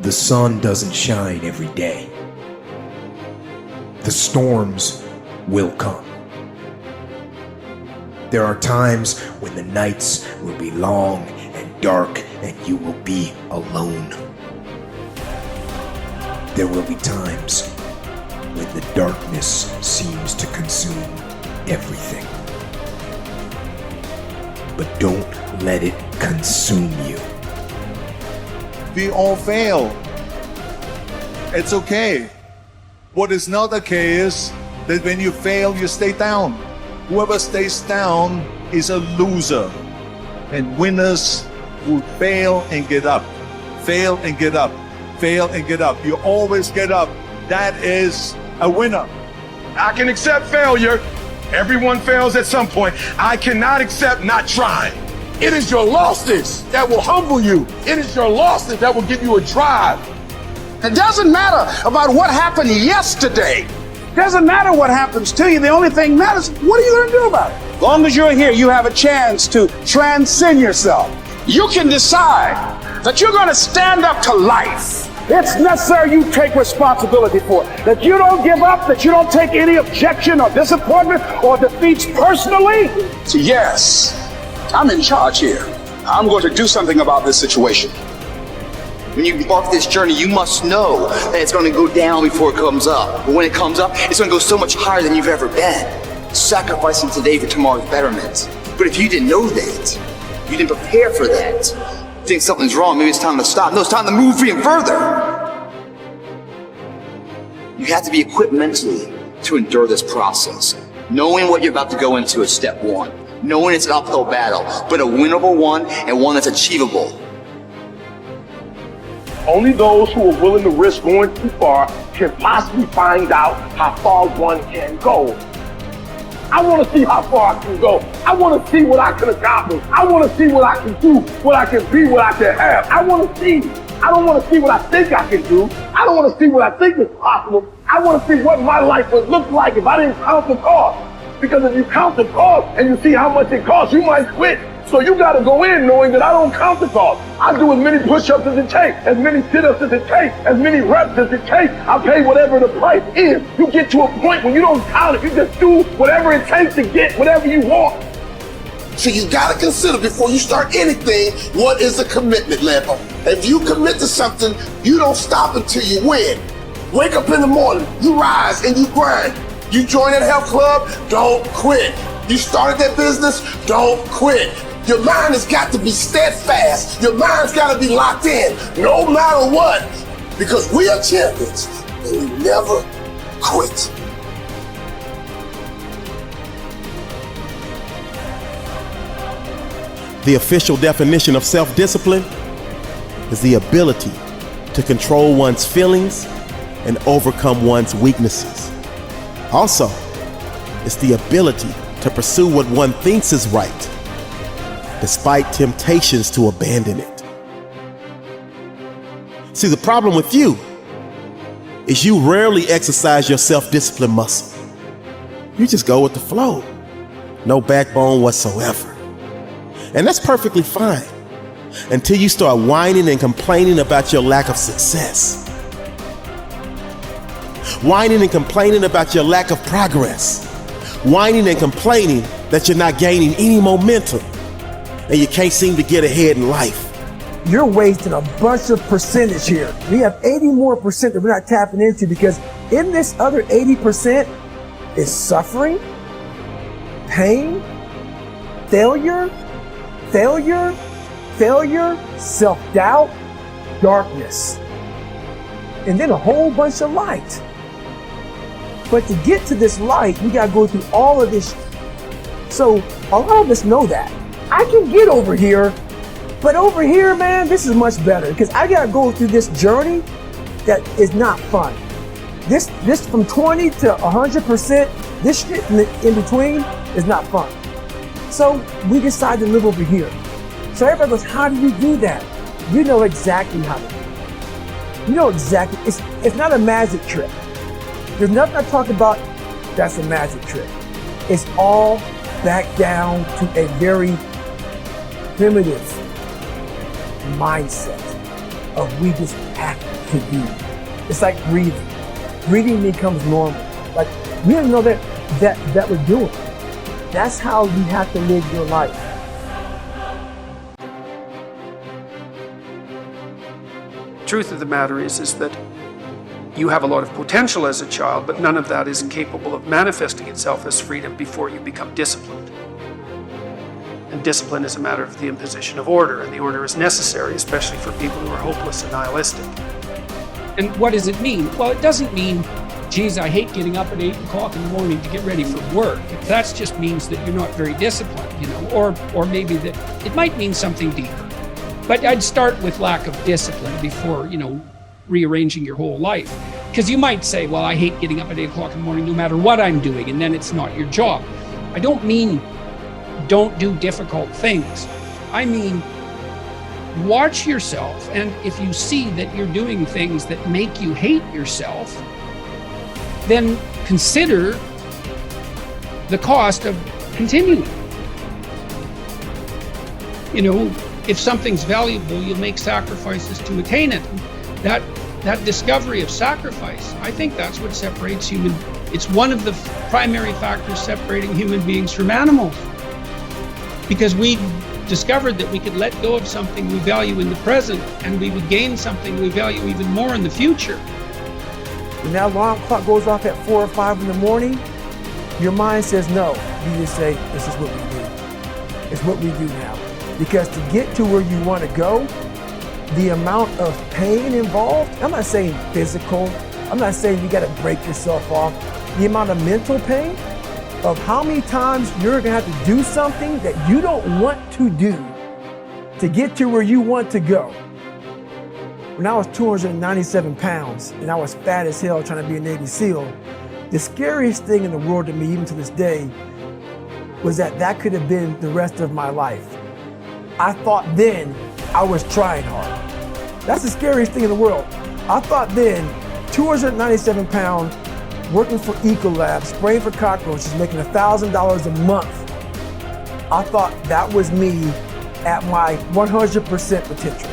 The sun doesn't shine every day. The storms will come. There are times when the nights will be long and dark and you will be alone. There will be times when the darkness seems to consume everything. But don't let it consume you. We all fail. It's okay. What is not okay is that when you fail, you stay down. Whoever stays down is a loser. And winners will fail and get up. Fail and get up. Fail and get up. You always get up. That is a winner. I can accept failure. Everyone fails at some point. I cannot accept not trying. It is your losses that will humble you. It is your losses that will give you a drive. It doesn't matter about what happened yesterday. It doesn't matter what happens to you. The only thing matters, what are you going to do about it? As long as you're here, you have a chance to transcend yourself. You can decide that you're going to stand up to life. It's necessary you take responsibility for it. That you don't give up, that you don't take any objection or disappointment or defeats personally. So yes, I'm in charge here. I'm going to do something about this situation. When you embark this journey, you must know that it's going to go down before it comes up. But when it comes up, it's going to go so much higher than you've ever been. Sacrificing today for tomorrow's betterment. But if you didn't know that, you didn't prepare for that, you think something's wrong, maybe it's time to stop. No, it's time to move even further. You have to be equipped mentally to endure this process. Knowing what you're about to go into is step one. Knowing it's an uphill battle, but a winnable one and one that's achievable. Only those who are willing to risk going too far can possibly find out how far one can go. I want to see how far I can go. I want to see what I can accomplish. I want to see what I can do, what I can be, what I can have. I want to see. I don't want to see what I think I can do. I don't want to see what I think is possible. I want to see what my life would look like if I didn't count the cost. Because if you count the cost and you see how much it costs, you might quit. So you got to go in knowing that I don't count the cost. I do as many push-ups as it takes, as many sit-ups as it takes, as many reps as it takes. I pay whatever the price is. You get to a point when you don't count it. You just do whatever it takes to get whatever you want. So you got to consider before you start anything, what is a commitment level? If you commit to something, you don't stop until you win. Wake up in the morning, you rise and you grind. You join that health club, don't quit. You started that business, don't quit. Your mind has got to be steadfast. Your mind's got to be locked in, no matter what. Because we are champions, and we never quit. The official definition of self-discipline is the ability to control one's feelings and overcome one's weaknesses. Also, it's the ability to pursue what one thinks is right, despite temptations to abandon it. See, the problem with you is you rarely exercise your self-discipline muscle. You just go with the flow, no backbone whatsoever. And that's perfectly fine until you start whining and complaining about your lack of success. Whining and complaining about your lack of progress. Whining and complaining that you're not gaining any momentum and you can't seem to get ahead in life. You're wasting a bunch of percentage here. We have 80 more percent that we're not tapping into because in this other 80% is suffering, pain, failure, self-doubt, darkness, and then a whole bunch of light. But to get to this light, we gotta go through all of this. So a lot of us know that. I can get over here, but over here, man, this is much better because I gotta go through this journey that is not fun. This from 20 to 100%, this shit in between is not fun. So we decide to live over here. So everybody goes, how do you do that? You know exactly how to do it. You know exactly, it's not a magic trick. There's nothing I talk about that's a magic trick. It's all back down to a very primitive mindset. of we just have to do. It's like breathing. Breathing becomes normal. Like we don't know that we're doing it. That's how you have to live your life. Truth of the matter is that you have a lot of potential as a child, but none of that is capable of manifesting itself as freedom before you become disciplined. And discipline is a matter of the imposition of order, and the order is necessary, especially for people who are hopeless and nihilistic. And what does it mean? Well, it doesn't mean, geez, I hate getting up at 8 o'clock in the morning to get ready for work. That just means that you're not very disciplined, you know, or maybe that it might mean something deeper. But I'd start with lack of discipline before, you know, rearranging your whole life. Because you might say, well, I hate getting up at 8 o'clock in the morning no matter what I'm doing, and then it's not your job. I don't mean don't do difficult things. I mean, watch yourself, and if you see that you're doing things that make you hate yourself, then consider the cost of continuing. You know, if something's valuable, you'll make sacrifices to attain it. That discovery of sacrifice, I think that's what separates it's one of the primary factors separating human beings from animals. Because we discovered that we could let go of something we value in the present, and we would gain something we value even more in the future. When that alarm clock goes off at 4 or 5 in the morning, your mind says no. You just say, this is what we do. It's what we do now. Because to get to where you want to go, the amount of pain involved, I'm not saying physical, I'm not saying you got to break yourself off. The amount of mental pain of how many times you're going to have to do something that you don't want to do to get to where you want to go. When I was 297 pounds and I was fat as hell trying to be a Navy SEAL, the scariest thing in the world to me, even to this day, was that could have been the rest of my life. I thought then I was trying hard. That's the scariest thing in the world. I thought then, 297 pounds, working for Ecolab, spraying for cockroaches, making $1,000 a month. I thought that was me at my 100% potential.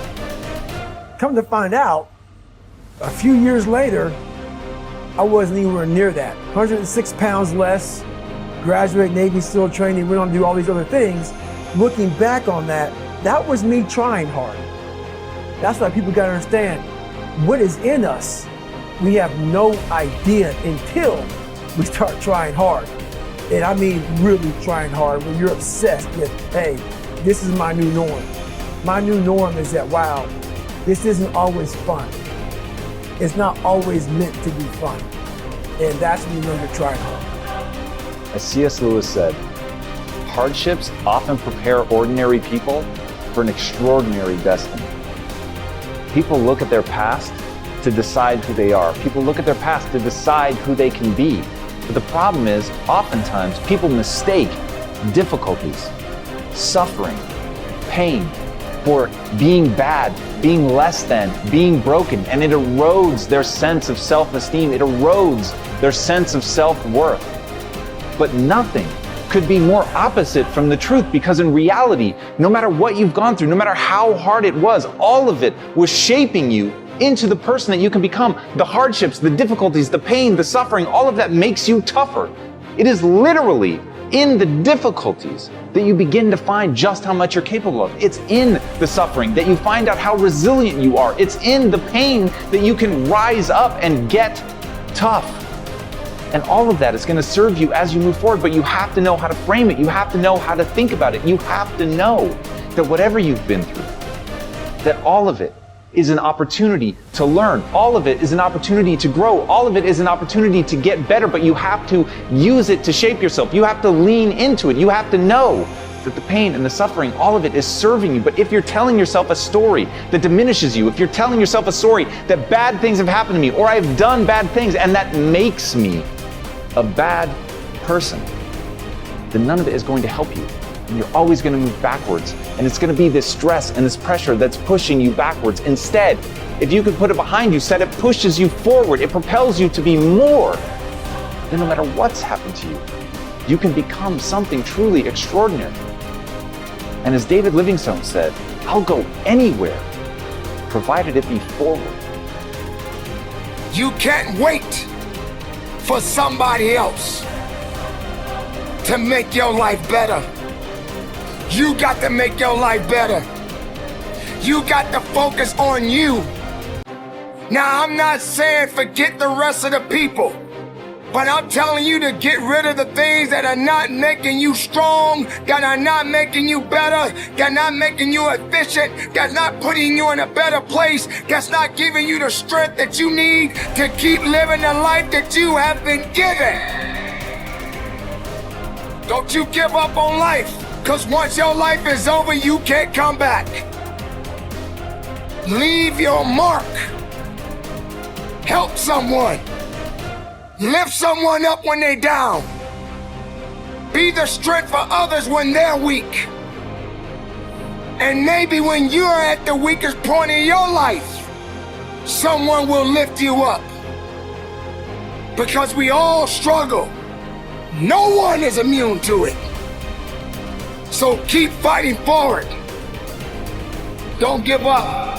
Come to find out, a few years later, I wasn't anywhere near that. 106 pounds less, graduate Navy SEAL training, went on to do all these other things. Looking back on that was me trying hard. That's why people gotta understand, what is in us, we have no idea until we start trying hard. And I mean really trying hard, when you're obsessed with, hey, this is my new norm. My new norm is that, wow, this isn't always fun. It's not always meant to be fun. And that's when you know you're trying hard. As C.S. Lewis said, hardships often prepare ordinary people for an extraordinary destiny. People look at their past to decide who they are. People look at their past to decide who they can be. But the problem is, oftentimes, people mistake difficulties, suffering, pain for being bad, being less than, being broken, and it erodes their sense of self-esteem. It erodes their sense of self-worth. But nothing could be more opposite from the truth, because in reality, no matter what you've gone through, no matter how hard it was, all of it was shaping you into the person that you can become. The hardships, the difficulties, the pain, the suffering, all of that makes you tougher. It is literally in the difficulties that you begin to find just how much you're capable of. It's in the suffering that you find out how resilient you are. It's in the pain that you can rise up and get tough. And all of that is going to serve you as you move forward, but you have to know how to frame it. You have to know how to think about it. You have to know that whatever you've been through, that all of it is an opportunity to learn. All of it is an opportunity to grow. All of it is an opportunity to get better, but you have to use it to shape yourself. You have to lean into it. You have to know that the pain and the suffering, all of it is serving you. But if you're telling yourself a story that diminishes you, if you're telling yourself a story that bad things have happened to me, or I've done bad things and that makes me a bad person, then none of it is going to help you. And you're always going to move backwards. And it's going to be this stress and this pressure that's pushing you backwards. Instead, if you could put it behind you, said it pushes you forward, it propels you to be more, then no matter what's happened to you, you can become something truly extraordinary. And as David Livingstone said, I'll go anywhere provided it be forward. You can't wait for somebody else to make your life better. You got to make your life better. You got to focus on you. Now, I'm not saying forget the rest of the people, but I'm telling you to get rid of the things that are not making you strong, that are not making you better, that are not making you efficient, that's not putting you in a better place, that's not giving you the strength that you need to keep living the life that you have been given. Don't you give up on life, because once your life is over, you can't come back. Leave your mark. Help someone. Lift someone up when they're down. Be the strength for others when they're weak. And maybe when you're at the weakest point in your life, someone will lift you up. Because we all struggle. No one is immune to it. So keep fighting forward. Don't give up.